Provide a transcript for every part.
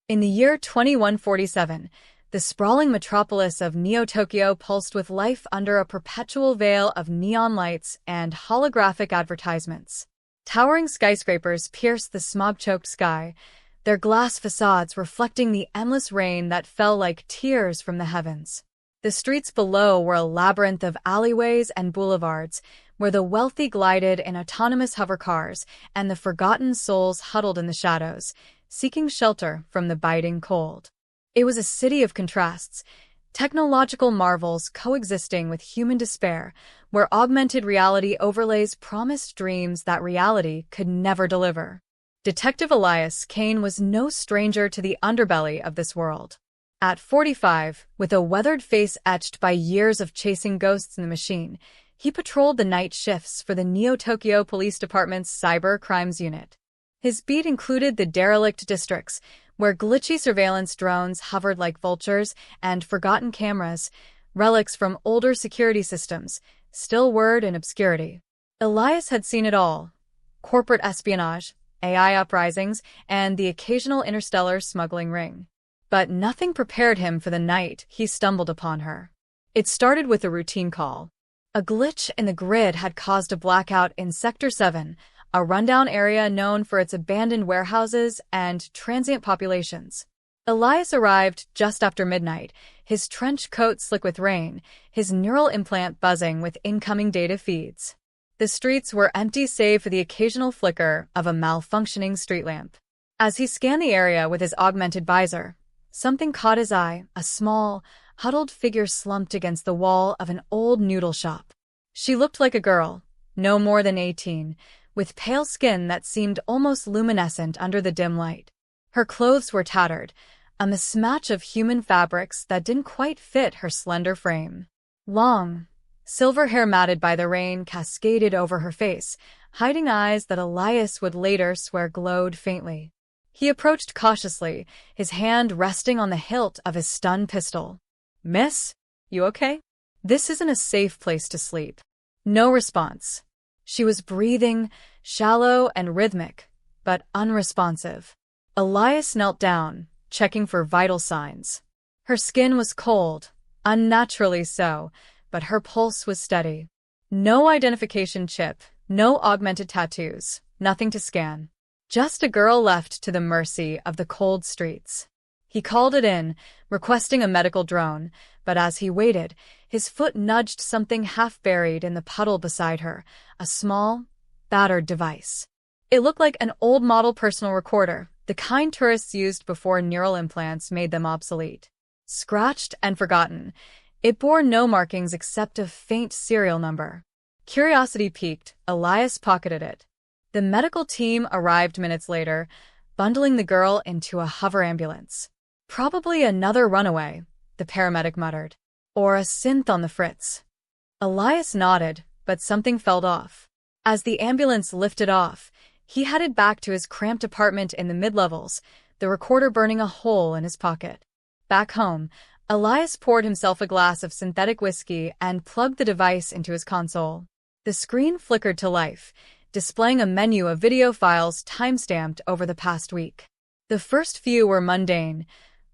In the year 2147, the sprawling metropolis of Neo-Tokyo pulsed with life under a perpetual veil of neon lights and holographic advertisements. Towering skyscrapers pierced the smog-choked sky, their glass facades reflecting the endless rain that fell like tears from the heavens. The streets below were a labyrinth of alleyways and boulevards, where the wealthy glided in autonomous hovercars and the forgotten souls huddled in the shadows, seeking shelter from the biting cold. It was a city of contrasts, technological marvels coexisting with human despair, where augmented reality overlays promised dreams that reality could never deliver. Detective Elias Kane was no stranger to the underbelly of this world. At 45, with a weathered face etched by years of chasing ghosts in the machine, he patrolled the night shifts for the Neo-Tokyo Police Department's Cyber Crimes Unit. His beat included the derelict districts, where glitchy surveillance drones hovered like vultures, and forgotten cameras, relics from older security systems, still whirred in obscurity. Elias had seen it all: corporate espionage, AI uprisings, and the occasional interstellar smuggling ring. But nothing prepared him for the night he stumbled upon her. It started with a routine call. A glitch in the grid had caused a blackout in Sector 7, a rundown area known for its abandoned warehouses and transient populations. Elias arrived just after midnight, his trench coat slick with rain, his neural implant buzzing with incoming data feeds. The streets were empty save for the occasional flicker of a malfunctioning street lamp. As he scanned the area with his augmented visor, something caught his eye: a small, huddled figure slumped against the wall of an old noodle shop. She looked like a girl, no more than 18, with pale skin that seemed almost luminescent under the dim light. Her clothes were tattered, a mismatch of human fabrics that didn't quite fit her slender frame. Long, silver hair matted by the rain cascaded over her face, hiding eyes that Elias would later swear glowed faintly. He approached cautiously, his hand resting on the hilt of his stun pistol. "Miss, you okay? This isn't a safe place to sleep." No response. She was breathing, shallow and rhythmic, but unresponsive. Elias knelt down, checking for vital signs. Her skin was cold, unnaturally so, but her pulse was steady. No identification chip, no augmented tattoos, nothing to scan. Just a girl left to the mercy of the cold streets. He called it in, requesting a medical drone, but as he waited, his foot nudged something half buried in the puddle beside her, a small, battered device. It looked like an old model personal recorder, the kind tourists used before neural implants made them obsolete. Scratched and forgotten, it bore no markings except a faint serial number. Curiosity piqued, Elias pocketed it. The medical team arrived minutes later, bundling the girl into a hover ambulance. "Probably another runaway," the paramedic muttered. "Or a synth on the fritz." Elias nodded, but something felt off. As the ambulance lifted off, he headed back to his cramped apartment in the mid-levels, the recorder burning a hole in his pocket. Back home, Elias poured himself a glass of synthetic whiskey and plugged the device into his console. The screen flickered to life, displaying a menu of video files timestamped over the past week. The first few were mundane: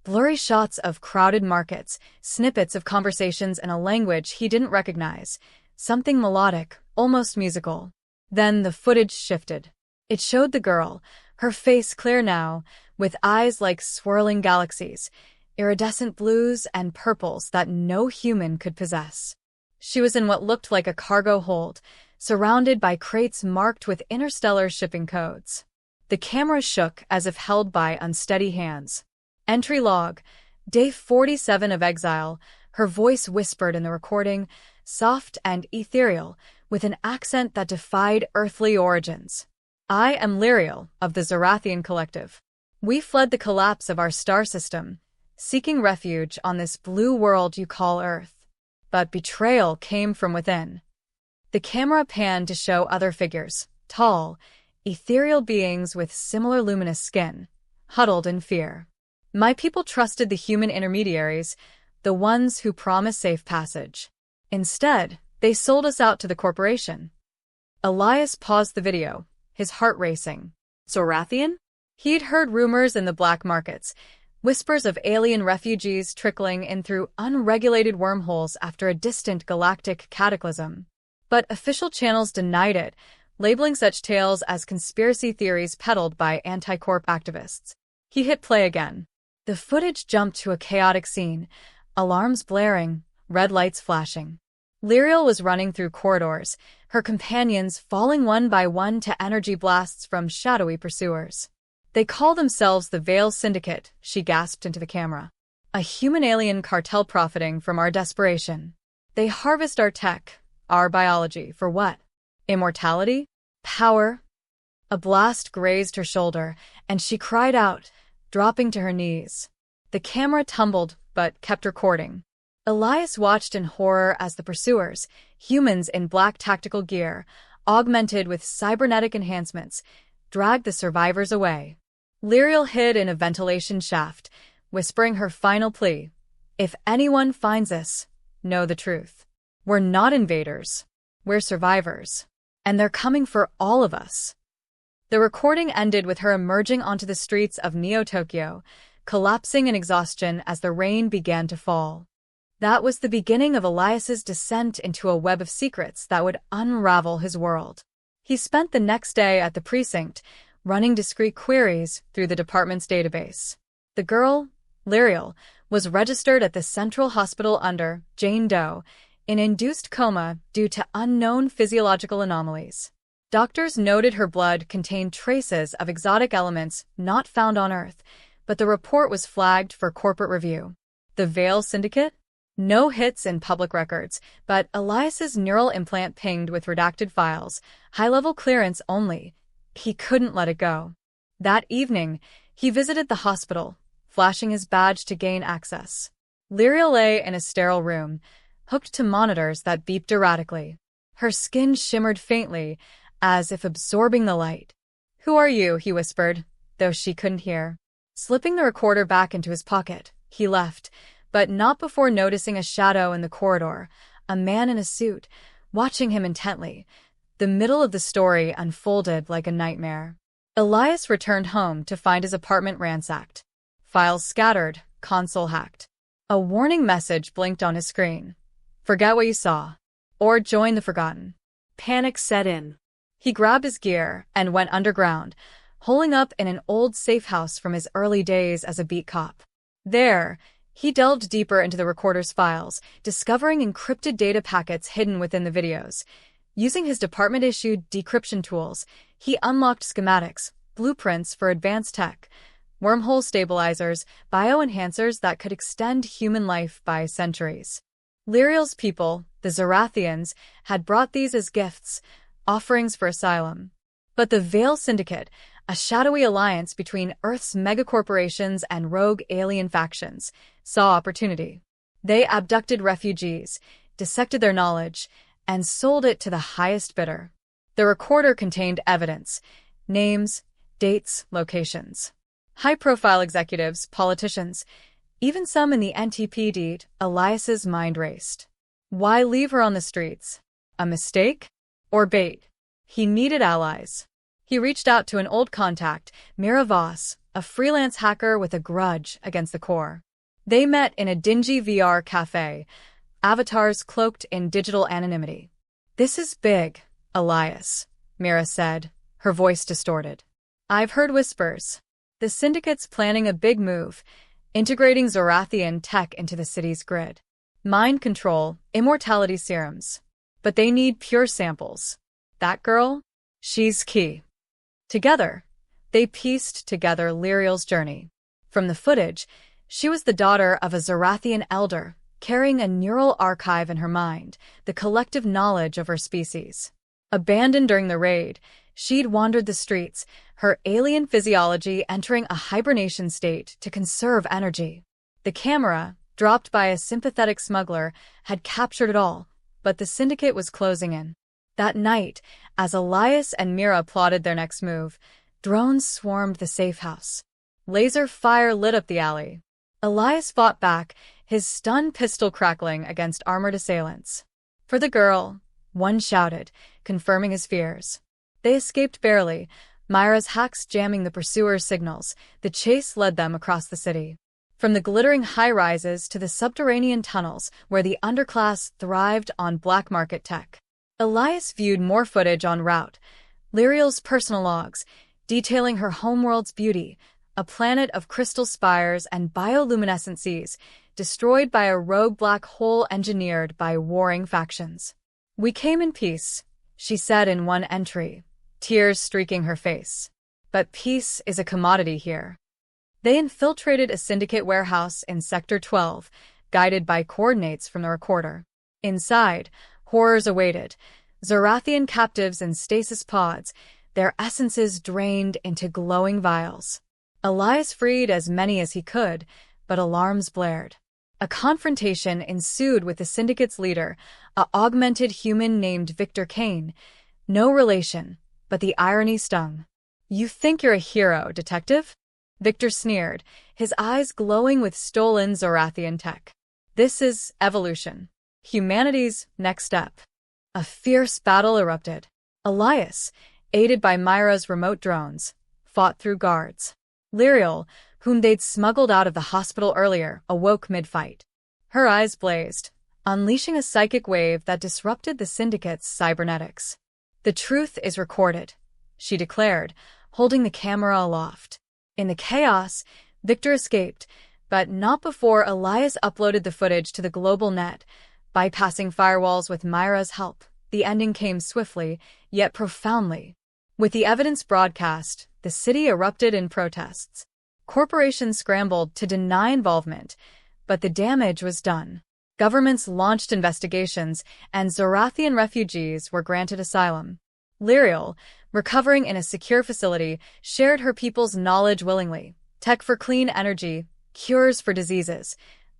blurry shots of crowded markets, snippets of conversations in a language he didn't recognize, something melodic, almost musical. Then the footage shifted. It showed the girl, her face clear now, with eyes like swirling galaxies, iridescent blues and purples that no human could possess. She was in what looked like a cargo hold, surrounded by crates marked with interstellar shipping codes. The camera shook as if held by unsteady hands. Entry log: Day 47 of exile, her voice whispered in the recording, soft and ethereal, with an accent that defied earthly origins. "I am Lyriel, of the Zarathian Collective. We fled the collapse of our star system, seeking refuge on this blue world you call Earth. But betrayal came from within." The camera panned to show other figures, tall, ethereal beings with similar luminous skin, huddled in fear. "My people trusted the human intermediaries, the ones who promised safe passage. Instead, they sold us out to the corporation." Elias paused the video, his heart racing. Zorathian? He'd heard rumors in the black markets, whispers of alien refugees trickling in through unregulated wormholes after a distant galactic cataclysm. But official channels denied it, labeling such tales as conspiracy theories peddled by anti-corp activists. He hit play again. The footage jumped to a chaotic scene, alarms blaring, red lights flashing. Lyriel was running through corridors, her companions falling one by one to energy blasts from shadowy pursuers. "They call themselves the Veil Syndicate," she gasped into the camera. "A human-alien cartel profiting from our desperation. They harvest our tech, our biology, for what? Immortality? Power?" A blast grazed her shoulder, and she cried out, dropping to her knees. The camera tumbled, but kept recording. Elias watched in horror as the pursuers, humans in black tactical gear, augmented with cybernetic enhancements, dragged the survivors away. Lyriel hid in a ventilation shaft, whispering her final plea. "If anyone finds us, know the truth. We're not invaders. We're survivors. And they're coming for all of us." The recording ended with her emerging onto the streets of Neo-Tokyo, collapsing in exhaustion as the rain began to fall. That was the beginning of Elias's descent into a web of secrets that would unravel his world. He spent the next day at the precinct, running discreet queries through the department's database. The girl, Lyriel, was registered at the Central Hospital under Jane Doe, in induced coma due to unknown physiological anomalies. Doctors noted her blood contained traces of exotic elements not found on Earth, but the report was flagged for corporate review. The Veil Syndicate? No hits in public records, but Elias's neural implant pinged with redacted files, high-level clearance only. He couldn't let it go. That evening, he visited the hospital, flashing his badge to gain access. Lyriel lay in a sterile room, hooked to monitors that beeped erratically. Her skin shimmered faintly, as if absorbing the light. "Who are you?" he whispered, though she couldn't hear. Slipping the recorder back into his pocket, he left, but not before noticing a shadow in the corridor, a man in a suit, watching him intently. The middle of the story unfolded like a nightmare. Elias returned home to find his apartment ransacked. Files scattered, console hacked. A warning message blinked on his screen. "Forget what you saw. Or join the forgotten." Panic set in. He grabbed his gear and went underground, holing up in an old safe house from his early days as a beat cop. There, he delved deeper into the recorder's files, discovering encrypted data packets hidden within the videos. Using his department-issued decryption tools, he unlocked schematics, blueprints for advanced tech, wormhole stabilizers, bioenhancers that could extend human life by centuries. Lyriel's people, the Zorathians, had brought these as gifts, offerings for asylum. But the Veil Syndicate, a shadowy alliance between Earth's megacorporations and rogue alien factions, saw opportunity. They abducted refugees, dissected their knowledge, and sold it to the highest bidder. The recorder contained evidence, names, dates, locations. High-profile executives, politicians, even some in the NTPD. Elias's mind raced. Why leave her on the streets? A mistake? Or bait? He needed allies. He reached out to an old contact, Mira Voss, a freelance hacker with a grudge against the Corps. They met in a dingy VR cafe, avatars cloaked in digital anonymity. "This is big, Elias," Mira said, her voice distorted. "I've heard whispers. The Syndicate's planning a big move, integrating Zorathian tech into the city's grid. Mind control, immortality serums. But they need pure samples. That girl? She's key." Together, they pieced together Lyriel's journey. From the footage, she was the daughter of a Zorathian elder, carrying a neural archive in her mind, the collective knowledge of her species. Abandoned during the raid, she'd wandered the streets, her alien physiology entering a hibernation state to conserve energy. The camera, dropped by a sympathetic smuggler, had captured it all, but the Syndicate was closing in. That night, as Elias and Mira plotted their next move, drones swarmed the safe house. Laser fire lit up the alley. Elias fought back, his stun pistol crackling against armored assailants. "For the girl," one shouted, confirming his fears. They escaped barely, Myra's hacks jamming the pursuers' signals. The chase led them across the city. From the glittering high-rises to the subterranean tunnels where the underclass thrived on black market tech. Elias viewed more footage en route, Lyriel's personal logs, detailing her homeworld's beauty, a planet of crystal spires and bioluminescent seas, destroyed by a rogue black hole engineered by warring factions. "We came in peace," she said in one entry, tears streaking her face. "But peace is a commodity here." They infiltrated a syndicate warehouse in Sector 12, guided by coordinates from the recorder. Inside, horrors awaited. Zorathian captives in stasis pods, their essences drained into glowing vials. Elias freed as many as he could, but alarms blared. A confrontation ensued with the syndicate's leader, a augmented human named Victor Kane. No relation, but the irony stung. "You think you're a hero, detective?" Victor sneered, his eyes glowing with stolen Zorathian tech. "This is evolution. Humanity's next step." A fierce battle erupted. Elias, aided by Myra's remote drones, fought through guards. Lyriel, whom they'd smuggled out of the hospital earlier, awoke mid-fight. Her eyes blazed, unleashing a psychic wave that disrupted the syndicate's cybernetics. "The truth is recorded," she declared, holding the camera aloft. In the chaos, Victor escaped, but not before Elias uploaded the footage to the global net. Bypassing firewalls with Myra's help, the ending came swiftly, yet profoundly. With the evidence broadcast, the city erupted in protests. Corporations scrambled to deny involvement, but the damage was done. Governments launched investigations, and Zorathian refugees were granted asylum. Lyriel, recovering in a secure facility, shared her people's knowledge willingly. Tech for clean energy, cures for diseases,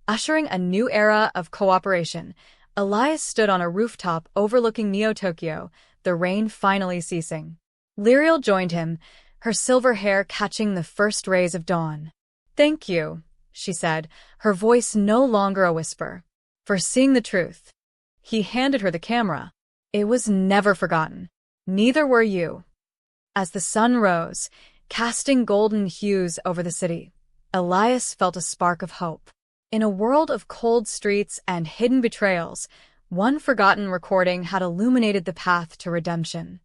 ushering a new era of cooperation. Elias stood on a rooftop overlooking Neo-Tokyo, the rain finally ceasing. Lyriel joined him, her silver hair catching the first rays of dawn. "Thank you," she said, her voice no longer a whisper, "for seeing the truth." He handed her the camera. "It was never forgotten. Neither were you." As the sun rose, casting golden hues over the city, Elias felt a spark of hope. In a world of cold streets and hidden betrayals, one forgotten recording had illuminated the path to redemption.